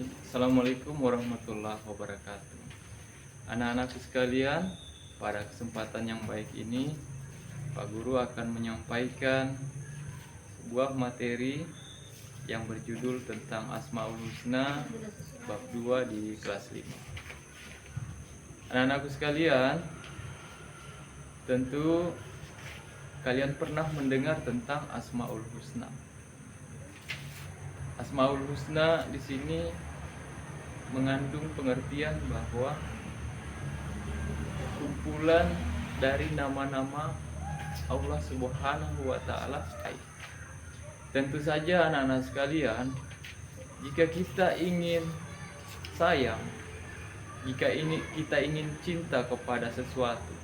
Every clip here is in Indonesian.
Assalamualaikum warahmatullahi wabarakatuh. Anak-anakku sekalian, pada kesempatan yang baik ini Pak Guru akan menyampaikan sebuah materi yang berjudul tentang Asmaul Husna bab 2 di kelas 5. Anak-anakku sekalian, tentu kalian pernah mendengar tentang Asmaul Husna. Asmaul Husna di sini mengandung pengertian bahwa kumpulan dari nama-nama Allah Subhanahu wa taala. Tentu saja anak-anak sekalian, jika kita ingin sayang, jika kita ingin cinta kepada sesuatu,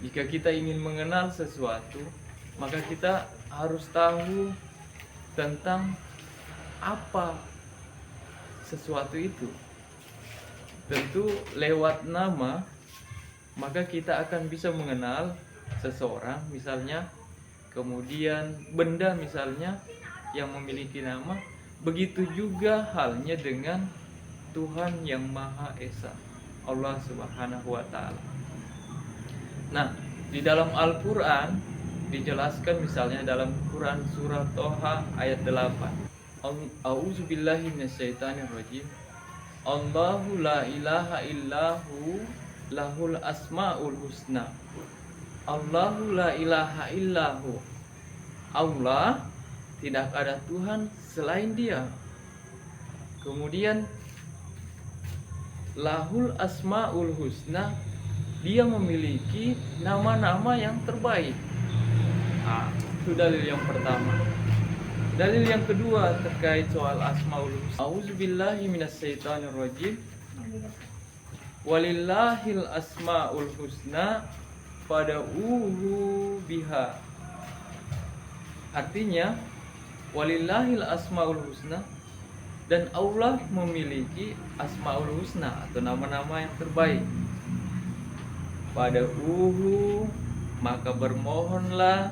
jika kita ingin mengenal sesuatu, maka kita harus tahu tentang apa sesuatu itu. Tentu lewat nama maka kita akan bisa mengenal seseorang misalnya, kemudian benda misalnya yang memiliki nama. Begitu juga halnya dengan Tuhan yang Maha Esa, Allah Subhanahu wa taala. Nah, di dalam Al-Qur'an dijelaskan misalnya dalam Quran surah Toha ayat 8. A'udzubillahi minasyaitonirrajim. Allahu la ilaha illahu lahul asmaul husna. Allahu la ilaha illahu. Allah, tidak ada Tuhan selain Dia. Kemudian lahul asmaul husna, Dia memiliki nama-nama yang terbaik. Itu dalil yang pertama. Dalil yang kedua terkait soal Asmaul Husna. Auzubillahi minasyaitonirrajim. Walillahil asmaul husna fad'uhu biha. Artinya walillahil asmaul husna, dan Allah memiliki asmaul husna atau nama-nama yang terbaik. Fad'uhu, maka bermohonlah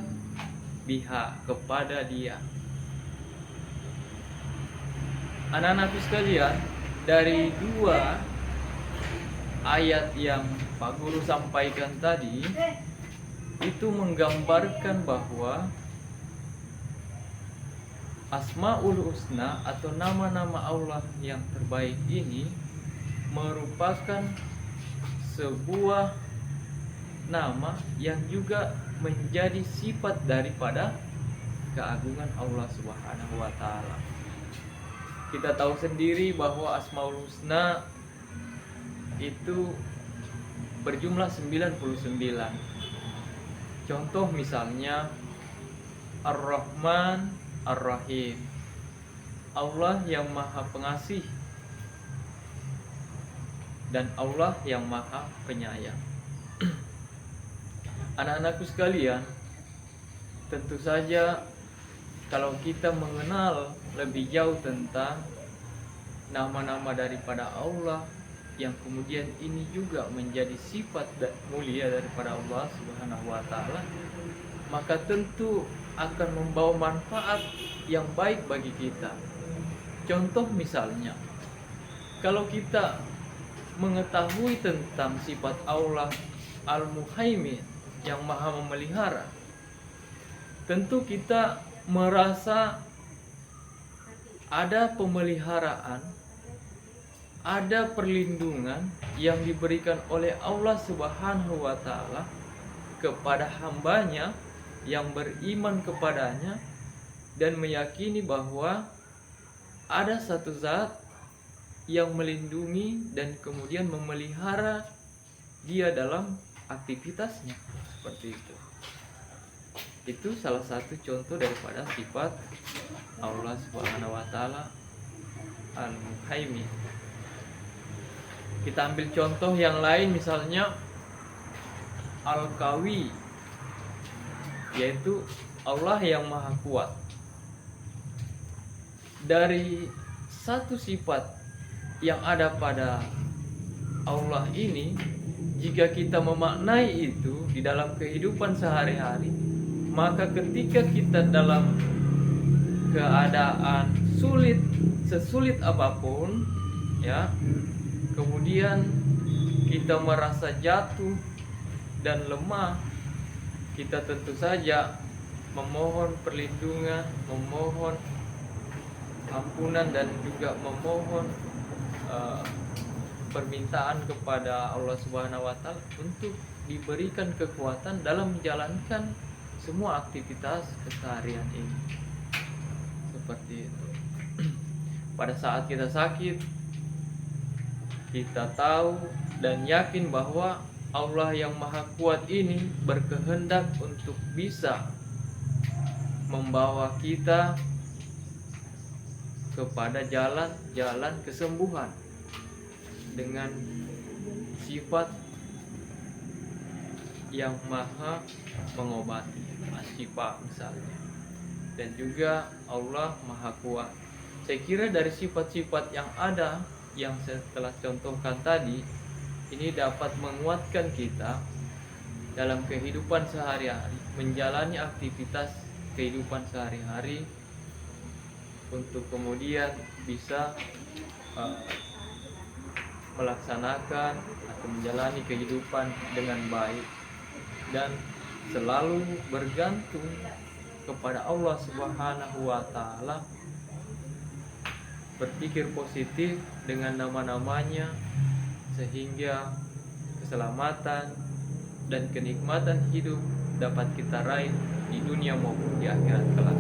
biha, kepada Dia. Anak-anakku sekalian, dari dua ayat yang Pak Guru sampaikan tadi itu menggambarkan bahwa Asmaul Husna atau nama-nama Allah yang terbaik ini merupakan sebuah nama yang juga menjadi sifat daripada keagungan Allah Subhanahu wa taala. Kita tahu sendiri bahwa Asmaul Husna itu berjumlah 99. Contoh misalnya Ar-Rahman, Ar-Rahim. Allah yang Maha Pengasih dan Allah yang Maha Penyayang. Anak-anakku sekalian, tentu saja kalau kita mengenal lebih jauh tentang nama-nama daripada Allah yang kemudian ini juga menjadi sifat mulia daripada Allah Subhanahu wa taala, maka tentu akan membawa manfaat yang baik bagi kita. Contoh misalnya, kalau kita mengetahui tentang sifat Allah Al-Muhaimin yang Maha Memelihara, tentu kita merasa ada pemeliharaan, ada perlindungan yang diberikan oleh Allah Subhanahu wa taala kepada hambanya yang beriman kepadanya dan meyakini bahwa ada satu zat yang melindungi dan kemudian memelihara dia dalam aktivitasnya. Seperti itu. Itu salah satu contoh daripada sifat Allah Subhanahu wa taala Al-Muhaimin. Kita ambil contoh yang lain, misalnya Al-Qawi, yaitu Allah yang Maha Kuat. Dari satu sifat yang ada pada Allah ini, jika kita memaknai itu di dalam kehidupan sehari-hari, maka ketika kita dalam keadaan sulit, sesulit apapun, ya. Kemudian kita merasa jatuh dan lemah, kita tentu saja memohon perlindungan, memohon ampunan, dan juga memohon permintaan kepada Allah Subhanahu wa Ta'ala untuk diberikan kekuatan dalam menjalankan semua aktivitas keseharian ini. Seperti itu. Pada saat kita sakit, kita tahu dan yakin bahwa Allah yang Maha Kuat ini berkehendak untuk bisa membawa kita kepada jalan kesembuhan dengan sifat yang maha mengobati, Asy-Syifa misalnya. Dan juga Allah Maha Kuat. Saya kira dari sifat-sifat yang ada yang saya telah contohkan tadi, ini dapat menguatkan kita dalam kehidupan sehari-hari, menjalani aktivitas kehidupan sehari-hari untuk kemudian bisa melaksanakan atau menjalani kehidupan dengan baik dan selalu bergantung kepada Allah Subhanahu wa Ta'ala, berpikir positif dengan nama-namanya, sehingga keselamatan dan kenikmatan hidup dapat kita raih di dunia maupun di akhirat kelak.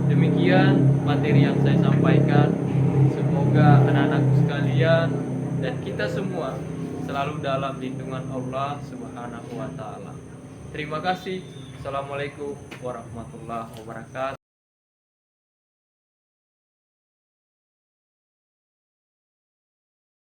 Demikian materi yang saya sampaikan. Semoga anak-anakku sekalian dan kita semua selalu dalam lindungan Allah Subhanahu wa Ta'ala. Terima kasih. Assalamualaikum warahmatullahi wabarakatuh.